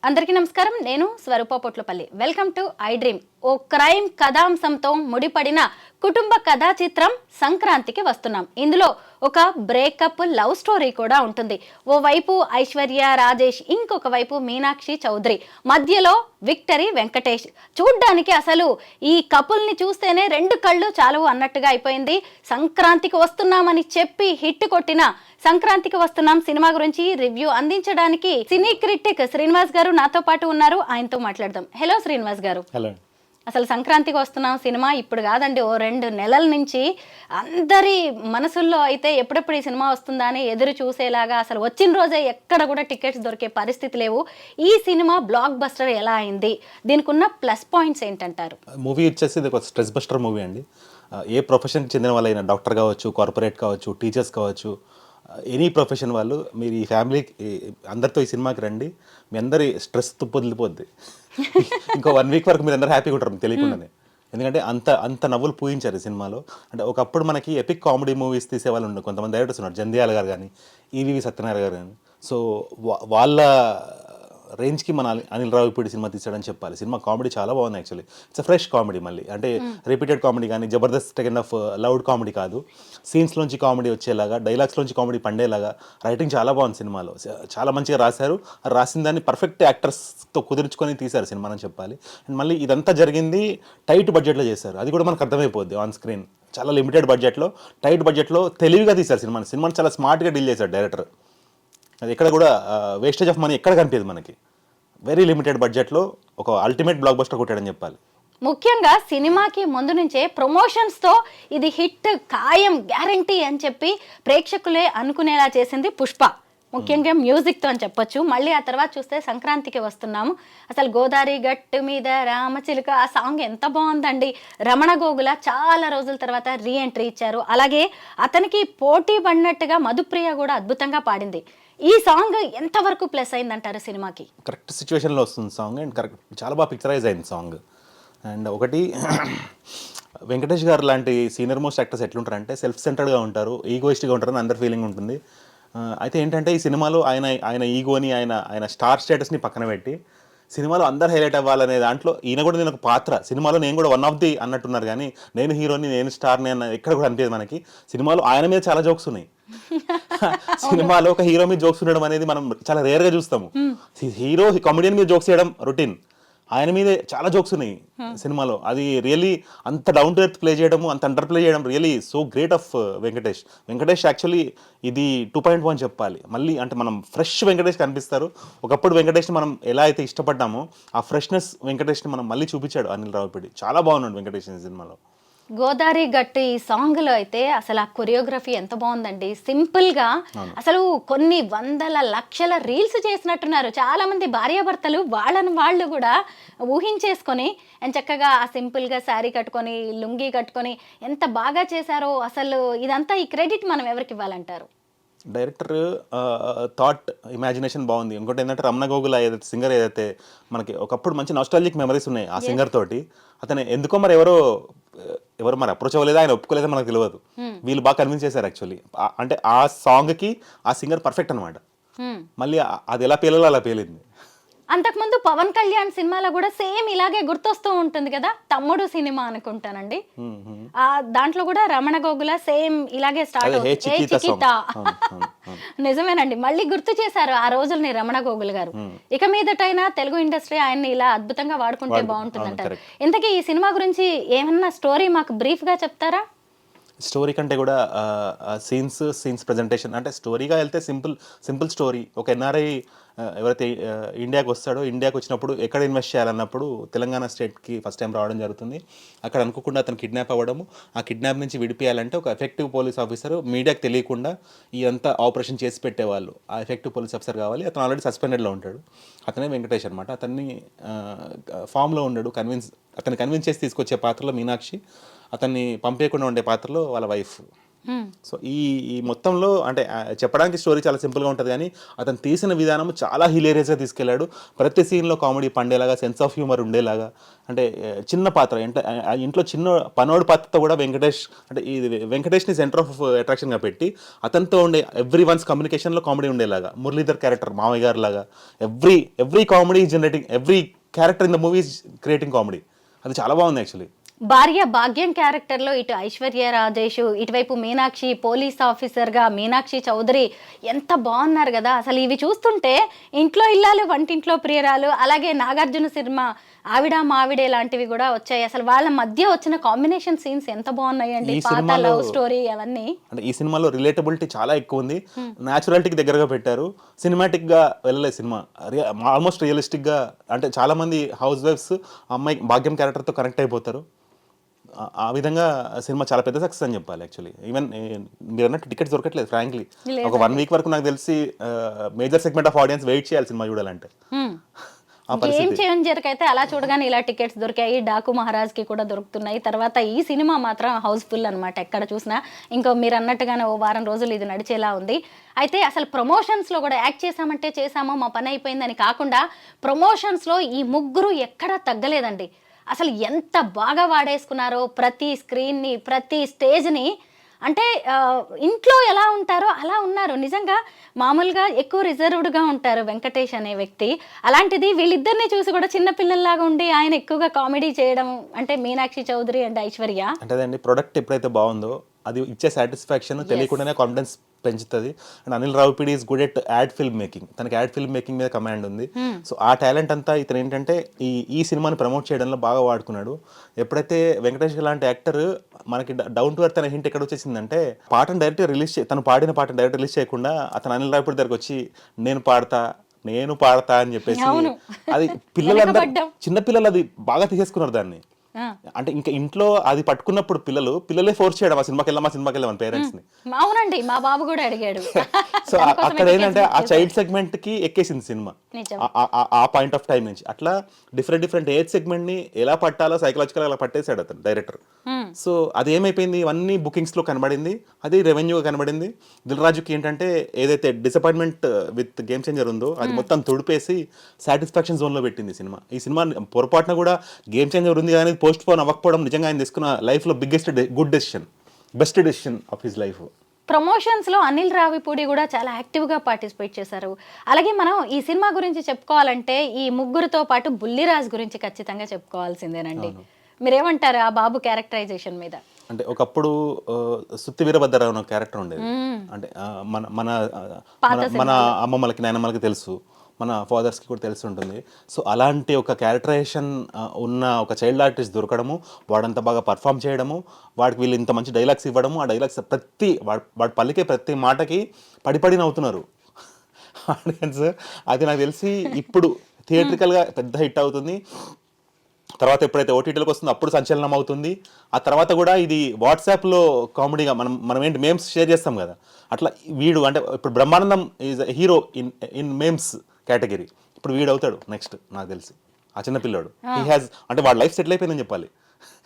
అందరికీ నమస్కారం. నేను Swaroopa Potlapalli. Welcome to I dream. ఓ క్రైమ్ కథాంశంతో ముడిపడిన కుటుంబ కథా చిత్రం సంక్రాంతికి వస్తున్నాం. ఇందులో ఒక బ్రేకప్ లవ్ స్టోరీ కూడా ఉంటుంది. ఓ వైపు ఐశ్వర్య రాజేష్, ఇంకొక వైపు మీనాక్షి చౌదరి, మధ్యలో విక్టరీ వెంకటేష్. చూడ్డానికి అసలు ఈ కపుల్ని చూస్తేనే రెండు కళ్ళు చాలవు అన్నట్టుగా అయిపోయింది. సంక్రాంతికి వస్తున్నామని చెప్పి హిట్ కొట్టిన సంక్రాంతికి వస్తున్నాం సినిమా గురించి రివ్యూ అందించడానికి సినీ క్రిటిక్ శ్రీనివాస్ గారు నాతో పాటు ఉన్నారు. ఆయనతో మాట్లాడదాం. హలో శ్రీనివాస్ గారు. హలో. అసలు సంక్రాంతికి వస్తున్నాం సినిమా ఇప్పుడు కాదండి, ఓ 2 నెలల నుంచి అందరి మనసుల్లో అయితే ఎప్పుడెప్పుడు ఈ సినిమా వస్తుందా అని ఎదురు చూసేలాగా, అసలు వచ్చిన రోజే ఎక్కడ కూడా టికెట్స్ దొరికే పరిస్థితి లేవు. ఈ సినిమా బ్లాక్ బస్టర్ ఎలా అయింది? దీనికి ఉన్న ప్లస్ పాయింట్స్ ఏంటంటారు? మూవీ వచ్చేసి ఇది ఒక స్ట్రెస్ బస్టర్ మూవీ అండి. ఏ ప్రొఫెషన్కి చెందిన వాళ్ళైనా, డాక్టర్ కావచ్చు, కార్పొరేట్ కావచ్చు, టీచర్స్ కావచ్చు, ఎనీ ప్రొఫెషన్ వాళ్ళు మీరు ఈ ఫ్యామిలీ అందరితో ఈ సినిమాకి రండి. మీ అందరి స్ట్రెస్ వదిలిపోద్ది. ఇంకో 1 వీక్ వరకు మీరు అందరూ హ్యాపీగా ఉంటారు తెలియకుండానే. ఎందుకంటే అంత నవ్వులు పూయించారు ఈ సినిమాలో. అంటే ఒకప్పుడు మనకి ఎపిక్ కామెడీ మూవీస్ తీసేవాళ్ళు ఉన్నారు, కొంతమంది డైరెక్టర్స్ ఉన్నారు, జంధ్యాల గారు కానీ, ఈవీవి సత్యనారాయణ గారు కానీ. సో వాళ్ళ రేంజ్కి మన అనిల్ రావిపూడి సినిమా తీసాడని చెప్పాలి. సినిమా కామెడీ చాలా బాగుంది. యాక్చువల్లీ ఇట్స్ ఫ్రెష్ కామెడీ, మళ్ళీ అంటే రిపీటెడ్ కామెడీ కానీ, Jabardasth kind of loud comedy కాదు. సీన్స్లోంచి కామెడీ వచ్చేలాగా, డైలాగ్స్లోంచి కామెడీ పండేలాగా రైటింగ్ చాలా బాగుంది సినిమాలో. చాలా మంచిగా రాశారు. రాసిన దాన్ని పర్ఫెక్ట్ యాక్టర్స్తో కుదుర్చుకొని తీశారు సినిమాని చెప్పాలి. అండ్ మళ్ళీ ఇదంతా జరిగింది టైట్ బడ్జెట్లో చేశారు. అది కూడా మనకు అర్థమైపోద్ది ఆన్ స్క్రీన్. చాలా లిమిటెడ్ బడ్జెట్లో, టైట్ బడ్జెట్లో తెలివిగా తీశారు సినిమాని చాలా స్మార్ట్గా డీల్ చేశారు డైరెక్టర్. అది ఎక్కడ కూడా వేస్టేజ్ ఆఫ్ మనీ ఎక్కడ కనిపించదు మనకి. వెరీ లిమిటెడ్ బడ్జెట్లో ఒక అల్టిమేట్ బ్లాక్ బస్టర్ కొట్టాడని చెప్పాలి. ముఖ్యంగా సినిమాకి ముందు నుంచే ప్రమోషన్స్తో ఇది హిట్ ఖాయం, గ్యారంటీ అని చెప్పి ప్రేక్షకులే అనుకునేలా చేసింది పుష్ప. ముఖ్యంగా మ్యూజిక్తో అని చెప్పొచ్చు. మళ్ళీ ఆ తర్వాత చూస్తే సంక్రాంతికి వస్తున్నాము, అసలు గోదావరి గట్టు మీద రామచిలుక ఆ సాంగ్ ఎంత బాగుందండి. రమణ గోగుల చాలా రోజుల తర్వాత రీఎంట్రీ ఇచ్చారు. అలాగే అతనికి పోటీ పడినట్టుగా మధుప్రియ కూడా అద్భుతంగా పాడింది. ఈ సాంగ్ ఎంతవరకు ప్లస్ అయిందంటారు సినిమాకి? కరెక్ట్ సిచ్యువేషన్లో వస్తుంది సాంగ్. అండ్ కరెక్ట్ చాలా బాగా పిక్చరైజ్ అయింది సాంగ్. అండ్ ఒకటి వెంకటేష్ గారు లాంటి సీనియర్ మోస్ట్ యాక్టర్స్ ఎట్లుంటారంటే సెల్ఫ్ సెంటర్డ్గా ఉంటారు, ఈగోయిస్ట్గా ఉంటారని అందరి ఫీలింగ్ ఉంటుంది. అయితే ఏంటంటే ఈ సినిమాలో ఆయన ఈగోని, ఆయన స్టార్ స్టేటస్ని పక్కన పెట్టి సినిమాలో అందరు హైలైట్ అవ్వాలనే దాంట్లో ఈయన కూడా నేను ఒక పాత్ర, సినిమాలో నేను కూడా 1 ఆఫ్ ది అన్నట్టున్నారు. కానీ నేను హీరోని, నేను స్టార్ని అన్న ఎక్కడ కూడా అనిపించదు మనకి. సినిమాలో ఆయన మీద చాలా జోక్స్ ఉన్నాయి. సినిమాలో ఒక హీరో మీద జోక్స్ ఉండడం అనేది మనం చాలా రేర్గా చూస్తాము. హీరో కామెడియన్ మీద జోక్స్ చేయడం రొటీన్. ఆయన మీదే చాలా జోక్స్ ఉన్నాయి సినిమాలో. అది రియల్లీ అంత డౌన్ టు ఎర్త్ ప్లే చేయడము, అంత అండర్ ప్లే చేయడం really so great of Venkatesh actually ఇది 2.1 చెప్పాలి. మళ్ళీ అంటే మనం ఫ్రెష్ వెంకటేష్ కనిపిస్తారు. ఒకప్పుడు వెంకటేష్ని మనం ఎలా అయితే ఇష్టపడ్డామో ఆ ఫ్రెష్నెస్ వెంకటేష్ని మనం మళ్ళీ చూపించాడు అనిల్ రావిపూడి. చాలా బాగున్నాడు వెంకటేష్ ఈ సినిమాలో. గోదావరి గట్టు ఈ సాంగ్లో అయితే అసలు ఆ కొరియోగ్రఫీ ఎంత బాగుందండి. సింపుల్గా అసలు కొన్ని వందల లక్షల రీల్స్ చేసినట్టున్నారు చాలా మంది భార్యాభర్తలు. వాళ్ళు కూడా ఊహించేసుకొని చక్కగా ఆ సింపుల్గా శారీ కట్టుకొని, లుంగీ కట్టుకొని ఎంత బాగా చేశారో. అసలు ఇదంతా ఈ క్రెడిట్ మనం ఎవరికి ఇవ్వాలంటారు? డైరెక్టర్ థాట్, ఇమాజినేషన్ బాగుంది. ఇంకోటి ఏంటంటే రమణ గోగుల ఏదైతే సింగర్, ఏదైతే మనకి ఒకప్పుడు మంచి నాస్టాలజిక్ మెమరీస్ ఉన్నాయి ఆ సింగర్ తోటి. అతను ఎందుకో మరి ఎవరు మరి అప్రోచ్ అవ్వలేదా, ఆయన ఒప్పుకోలేదా మనకు తెలియదు. వీళ్ళు బాగా కన్విన్స్ చేశారు యాక్చువల్లీ. అంటే ఆ సాంగ్కి ఆ సింగర్ పర్ఫెక్ట్ అనమాట. మళ్ళీ అది ఎలా పేలాలో అలా పేలింది. అంతకుముందు పవన్ కళ్యాణ్ సినిమాలో కూడా సేమ్ ఇలాగే గుర్తొస్తూ ఉంటుంది కదా, తమ్ముడు సినిమా అనుకుంటానండి. దాంట్లో కూడా రమణ గోగుల సేమ్ ఇలాగే స్టార్ట్ అవుతుంది. నిజమేనండి, మళ్ళీ గుర్తు చేశారు ఆ రోజుల్ని రమణ గోగుల్ గారు. ఇక మీదటైనా తెలుగు ఇండస్ట్రీ ఆయన్ని ఇలా అద్భుతంగా వాడుకుంటే బాగుంటుంది అంటారు. ఇంతకీ ఈ సినిమా గురించి ఏమన్నా స్టోరీ మాకు బ్రీఫ్ గా చెప్తారా? స్టోరీ కంటే కూడా సీన్స్ ప్రజెంటేషన్. అంటే స్టోరీగా వెళ్తే సింపుల్ స్టోరీ. ఒక ఎన్ఆర్ఐ ఎవరైతే ఇండియాకి వస్తాడో, ఇండియాకి వచ్చినప్పుడు ఎక్కడ ఇన్వెస్ట్ చేయాలన్నప్పుడు తెలంగాణ స్టేట్కి ఫస్ట్ టైం రావడం జరుగుతుంది. అక్కడ అనుకోకుండా అతను కిడ్నాప్ అవ్వడము, ఆ కిడ్నాప్ నుంచి విడిపియాలంటే ఒక ఎఫెక్టివ్ పోలీస్ ఆఫీసర్, మీడియాకి తెలియకుండా ఈ అంతా ఆపరేషన్ చేసి పెట్టేవాళ్ళు, ఆ ఎఫెక్టివ్ పోలీస్ ఆఫీసర్ కావాలి. అతను ఆల్రెడీ సస్పెండెడ్లో ఉంటాడు. అతనే వెంకటేష్ అనమాట. అతన్ని ఫామ్లో ఉన్నాడు. అతన్ని కన్విన్స్ చేసి తీసుకొచ్చే పాత్రలో మీనాక్షి, అతన్ని పంపేయకుండా ఉండే పాత్రలో వాళ్ళ వైఫ్. సో ఈ మొత్తంలో అంటే చెప్పడానికి స్టోరీ చాలా సింపుల్గా ఉంటుంది కానీ అతను తీసిన విధానం చాలా హిలేరియస్గా తీసుకెళ్లాడు. ప్రతి సీన్లో కామెడీ పండేలాగా, సెన్స్ ఆఫ్ హ్యూమర్ ఉండేలాగా. అంటే చిన్న పాత్ర ఆ ఇంట్లో చిన్న పనోడు పాత్రతో కూడా వెంకటేష్ని సెంటర్ ఆఫ్ అట్రాక్షన్గా పెట్టి అతనితో ఉండే ఎవ్రీ వన్స్ కమ్యూనికేషన్లో కామెడీ ఉండేలాగా, మురళీధర్ క్యారెక్టర్ మామయ్య గారు లాగా every comedy generating, every character in the movie is creating comedy. అది చాలా బాగుంది యాక్చువల్లీ. భార్య భాగ్యం క్యారెక్టర్లో ఇటు ఐశ్వర్య రాజేష్, ఇటువైపు మీనాక్షి పోలీస్ ఆఫీసర్గా మీనాక్షి చౌదరి ఎంత బాగున్నారు కదా. అసలు ఇవి చూస్తుంటే ఇంట్లో ఇల్లాలు వంటింట్లో ప్రియరాలు, అలాగే నాగార్జున సినిమా ఆవిడ మావిడే లాంటివి కూడా వచ్చాయి. అసలు వాళ్ళ మధ్య వచ్చిన కాంబినేషన్ సీన్స్ ఎంత బాగున్నాయి అండి, పాత లవ్ స్టోరీ అవన్నీ. అంటే ఈ సినిమాలో రిలేటబిలిటీ చాలా ఎక్కువ ఉంది, న్యాచురాలిటీకి దగ్గరగా పెట్టారు, సినిమాటిక్ గా వెళ్ళలేదు సినిమా, ఆల్మోస్ట్ రియలిస్టిక్ గా. అంటే చాలా మంది హౌస్ వైఫ్స్ అమ్మాయి భాగ్యం క్యారెక్టర్ తో కనెక్ట్ అయిపోతారు. ఆ విధంగా సినిమా చాలా పెద్ద సక్సెస్ అని చెప్పాలి యాక్చువల్లీ. ఈవెన్ మీరు అన్నట్టు టికెట్స్ దొరకట్లేదు ఫ్రాంక్లీ. ఒక 1 వీక్ వరకు నాకు తెలిసి major segment of audience wait చేయాలి సినిమా చూడాలంటే. గేమ్ చేంజర్ కి అయితే అలా చూడగానే ఇలా టికెట్స్ దొరికాయి, డాకు మహారాజ్ కి కూడా దొరుకుతున్నాయి. తర్వాత ఈ సినిమా మాత్రం హౌస్ఫుల్ అనమాట, ఎక్కడ చూసినా. ఇంకో మీరు అన్నట్టుగానే ఓ వారం రోజులు ఇది నడిచేలా ఉంది. అయితే అసలు ప్రమోషన్స్ లో కూడా యాక్ట్ చేసామంటే చేసామో మా పని అయిపోయిందని కాకుండా ప్రమోషన్స్ లో ఈ ముగ్గురు ఎక్కడా తగ్గలేదండి. అసలు ఎంత బాగా వాడేసుకున్నారో ప్రతి స్క్రీన్ని, ప్రతి స్టేజ్ని. అంటే ఇంట్లో ఎలా ఉంటారో అలా ఉన్నారు నిజంగా. మామూలుగా ఎక్కువ రిజర్వ్డ్గా ఉంటారు వెంకటేష్ అనే వ్యక్తి, అలాంటిది వీళ్ళిద్దరిని చూసి కూడా చిన్నపిల్లల్లాగా ఉండి ఆయన ఎక్కువగా కామెడీ చేయడం. అంటే మీనాక్షి చౌదరి అండ్ ఐశ్వర్య అంటే అదండి, ప్రొడక్ట్ ఎప్పుడైతే బాగుందో అది ఇచ్చే సాటిస్ఫాక్షన్ తెలియకుండానే కాన్ఫిడెన్స్ పెంచుతుంది. And Anil Ravipudi is good at ad film making, తనకి యాడ్ ఫిల్మ్ మేకింగ్ మీద కమాండ్ ఉంది. సో ఆ టాలెంట్ అంతా ఇతను ఏంటంటే ఈ సినిమాని ప్రమోట్ చేయడంలో బాగా వాడుకున్నాడు. ఎప్పుడైతే వెంకటేష్ లాంటి యాక్టర్ మనకి డౌన్ టు ఎర్త్ అనే హింట్ ఎక్కడ వచ్చేసిందంటే, పాటను డైరెక్ట్ తను పాడిన పాటను డైరెక్ట్ రిలీజ్ చేయకుండా అతను అనిల్ రావిపూడి దగ్గరకు వచ్చి నేను పాడతా అని చెప్పేసి, అది పిల్లలందరూ చిన్న పిల్లలు అది బాగా తీసేసుకున్నారు దాన్ని. అంటే ఇంకా ఇంట్లో అది పట్టుకున్నప్పుడు పిల్లలే ఫోర్స్ చేయడం ఆ సినిమాకి వెళ్ళామని పేరెంట్స్ ని. అవునండి, మా బాబు కూడా అడిగాడు. సో అక్కడ ఏంటంటే ఆ చైల్డ్ సెగ్మెంట్ కి ఎక్కేసింది సినిమా ఆ పాయింట్ ఆఫ్ టైం నుంచి. అట్లా డిఫరెంట్ ఏజ్ సెగ్మెంట్ ని ఎలా పట్టాలో సైకలాజికల్ అలా పట్టేశాడు అతను డైరెక్టర్. సో అది ఏమైపోయింది, ఇవన్నీ బుకింగ్స్ లో కనబడింది, అది రెవెన్యూగా కనబడింది. దిల్ రాజుకి ఏంటంటే ఏదైతే డిసప్పాయింట్మెంట్ విత్ గేమ్ చేంజర్ ఉందో అది మొత్తం తుడిపేసి సాటిస్ఫాక్షన్ జోన్ లో పెట్టింది సినిమా. ఈ సినిమా పొరపాటున కూడా గేమ్ చేంజర్ ఉంది కానీ పోస్ట్ పోన్ అవ్వకపోవడం నిజంగా ఆయన తీసుకున్న లైఫ్లో best decision of his life. Promotions లో అనిల్ రావిపూడి కూడా చాలా యాక్టివ్ గా పార్టిసిపేట్ చేశారు. అలాగే మనం ఈ సినిమా గురించి చెప్పుకోవాలంటే ఈ ముగ్గురితో పాటు బుల్లిరాజ్ గురించి ఖచ్చితంగా చెప్పుకోవాల్సిందేనండి. మీరేమంటారు ఆ బాబు క్యారెక్టరైజేషన్ మీద? అంటే ఒకప్పుడు సుత్తి వీరభద్రరావు అనే క్యారెక్టర్ ఉండేది. అంటే మన అమ్మమ్మలకి నాయనమ్మలకి తెలుసు, మన ఫాదర్స్కి కూడా తెలిసి ఉంటుంది. సో అలాంటి ఒక క్యారెక్టరైజేషన్ ఉన్న ఒక చైల్డ్ ఆర్టిస్ట్ దొరకడము, వాడంతా బాగా పర్ఫామ్ చేయడము, వాడికి వీళ్ళు ఇంత మంచి డైలాగ్స్ ఇవ్వడము, ఆ డైలాగ్స్ వాడు పలికే ప్రతి మాటకి పడి నవ్వుతున్నారు ఆడియన్స్. అది నాకు తెలిసి ఇప్పుడు థియేట్రికల్గా పెద్ద హిట్ అవుతుంది. తర్వాత ఎప్పుడైతే ఓటీటీలకు వస్తుందో అప్పుడు సంచలనం అవుతుంది. ఆ తర్వాత కూడా ఇది వాట్సాప్లో కామెడీగా మనం ఏంటి మేమ్స్ షేర్ చేస్తాం కదా, అట్లా వీడు అంటే ఇప్పుడు Brahmanandam is hero in memes category. ఇప్పుడు వీడు అవుతాడు నెక్స్ట్ నాకు తెలిసి, ఆ చిన్న పిల్లాడు. హీ హ్యాస్ అంటే వాడు లైఫ్ సెటిల్ అయిపోయిందని చెప్పాలి.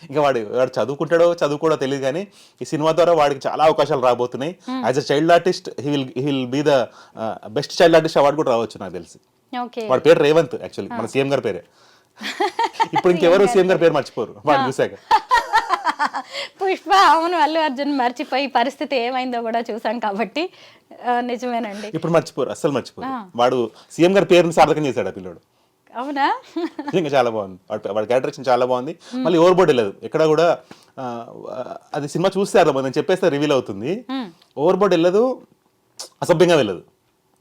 ఇంకా వాడు చదువుకోవడో తెలియదు కానీ ఈ సినిమా ద్వారా వాడికి చాలా అవకాశాలు రాబోతున్నాయి. As a child artist he will be the best child artist award కూడా రావచ్చు నాకు తెలిసి. వాడి పేరు రేవంత్ యాక్చువల్లీ, మన సీఎం గారి పేరే. ఇప్పుడు ఇంకెవరు సీఎం గారి పేరు మర్చిపోరు వాడు చూసాక. పుష్ప, అవును, అల్లు అర్జున్ మర్చిపోయి పరిస్థితి ఏమైందో కూడా చూసాం కాబట్టి నిజమేనండి. ఇప్పుడు మర్చిపోరు, అస్సలు మర్చిపోరు. వాడు సీఎం గారి పేరుని సార్థకం చేశాడు ఆ పిల్లడు. అవునా? ఇంకా చాలా బాగుంది వాడి క్యారెక్టరేషన్, చాలా బాగుంది. మళ్ళీ ఓవర్ బోర్డ్ వెళ్ళదు ఎక్కడ కూడా. అది సినిమా చూస్తే అర్థం, నేను చెప్పేస్తే రివీల్ అవుతుంది. ఓవర్ బోర్డ్ వెళ్ళదు, అసభ్యంగా వెళ్ళదు,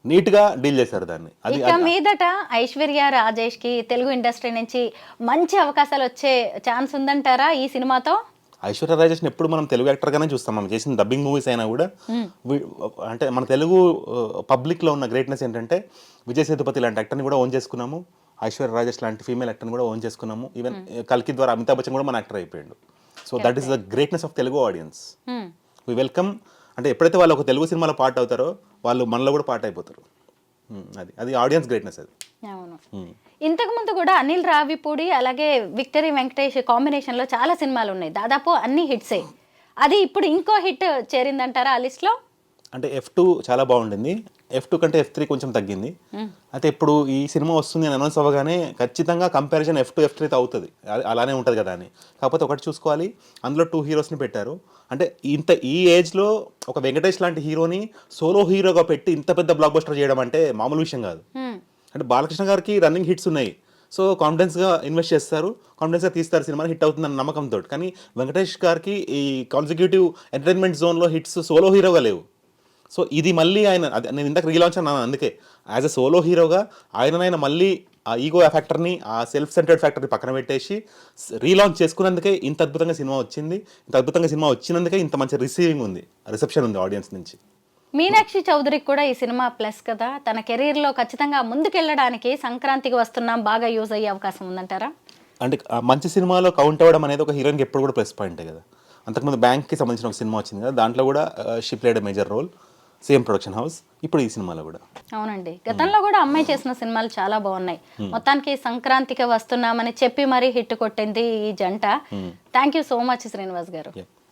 నీట్ గా డీల్ చేశారు దాన్ని. ఇక మీదట ఐశ్వర్య రాజేష్ కి తెలుగు ఇండస్ట్రీ నుంచి మంచి అవకాశాలు వచ్చే ఛాన్స్ ఉందంటారా ఈ సినిమాతో? ఐశ్వర్య రాజేష్ని ఎప్పుడు మనం తెలుగు యాక్టర్ గానే చూస్తాం. మనం చేసిన డబ్బింగ్ మూవీస్ అయినా కూడా అంటే మన తెలుగు పబ్లిక్ లో ఉన్న గ్రేట్నెస్ ఏంటంటే విజయ్ సేతుపతి లాంటి యాక్టర్ని కూడా ఓన్ చేసుకున్నాము, ఐశ్వర్య రాజేష్ లాంటి ఫీమేల్ యాక్టర్ని కూడా ఓన్ చేసుకున్నాము. ఈవెన్ కల్కి ద్వారా అమితాబ్ బచ్చన్ కూడా మన యాక్టర్ అయిపోయాడు. So that is the greatness of Telugu audience. We welcome. అంటే ఎప్పుడైతే వాళ్ళు ఒక తెలుగు సినిమాలో పార్ట్ అవుతారో వాళ్ళు మనలో కూడా పార్ట్ అయిపోతారు. అది ఆడియన్స్ గ్రేట్నెస్ అది. అవును. ఇంతకు ముందు కూడా అనిల్ రావిపూడి అలాగే విక్టరీ వెంకటేష్ కాంబినేషన్ లో చాలా సినిమాలు ఉన్నాయి, దాదాపు అన్ని హిట్సే. అది ఇప్పుడు ఇంకో హిట్ చేరిందంటారా ఆ లిస్ట్లో? అంటే F2 చాలా బాగుండింది. F2 కంటే F3 కొంచెం తగ్గింది. అయితే ఇప్పుడు ఈ సినిమా వస్తుంది అని అనౌన్స్ అవ్వగానే ఖచ్చితంగా కంపారిజన్ F2, F3తో అవుతుంది. అలానే ఉంటుంది కదా అని. కాకపోతే ఒకటి చూసుకోవాలి, అందులో 2 హీరోస్ని పెట్టారు. అంటే ఈ ఏజ్లో ఒక వెంకటేష్ లాంటి హీరోని సోలో హీరోగా పెట్టి ఇంత పెద్ద బ్లాక్ బస్టర్ చేయడం అంటే మామూలు విషయం కాదు. అంటే బాలకృష్ణ గారికి రన్నింగ్ హిట్స్ ఉన్నాయి. సో కాన్ఫిడెన్స్గా ఇన్వెస్ట్ చేస్తారు, కాన్ఫిడెన్స్గా తీస్తారు, సినిమా హిట్ అవుతుందన్న నమ్మకంతో. కానీ వెంకటేష్ గారికి ఈ కాన్సిక్యూటివ్ ఎంటర్టైన్మెంట్ జోన్లో హిట్స్ సోలో హీరోగా లేవు. సో ఇది మళ్ళీ ఆయన నేను ఇంతకు రీలాంచ్ అన్నాను, అందుకే యాజ్ అ సోలో హీరోగా ఆయన మళ్ళీ ఆ ఈగో ఫ్యాక్టర్ని, ఆ సెల్ఫ్ సెంటర్డ్ ఫ్యాక్టర్ని పక్కన పెట్టేసి రీలాంచ్ చేసుకున్నందుకే ఇంత అద్భుతంగా సినిమా వచ్చింది. ఇంత అద్భుతంగా సినిమా వచ్చినందుకే ఇంత మంచి రిసెప్షన్ ఉంది ఆడియన్స్ నుంచి. మీనాక్షి చౌదరికి కూడా ఈ సినిమా ప్లస్ కదా, తన కెరీర్లో ఖచ్చితంగా ముందుకెళ్ళడానికి సంక్రాంతికి వస్తున్నాం బాగా యూజ్ అయ్యే అవకాశం ఉందంటారా? అంటే మంచి సినిమాలో కౌంట్ అవ్వడం అనేది ఒక హీరోయిన్కి ఎప్పుడు కూడా ప్లస్ పాయింటే కదా. అంతకుముందు బ్యాంక్కి సంబంధించిన ఒక సినిమా వచ్చింది కదా, దాంట్లో కూడా she played major role, same production house. ఇప్పుడు ఈ సినిమాలో కూడా అవునండి, గతంలో కూడా అమ్మాయి చేసిన సినిమాలు చాలా బాగున్నాయి. మొత్తానికి సంక్రాంతికి వస్తున్నామని చెప్పి మరీ హిట్ కొట్టింది ఈ జంట. Thank you so much Srinivas గారు.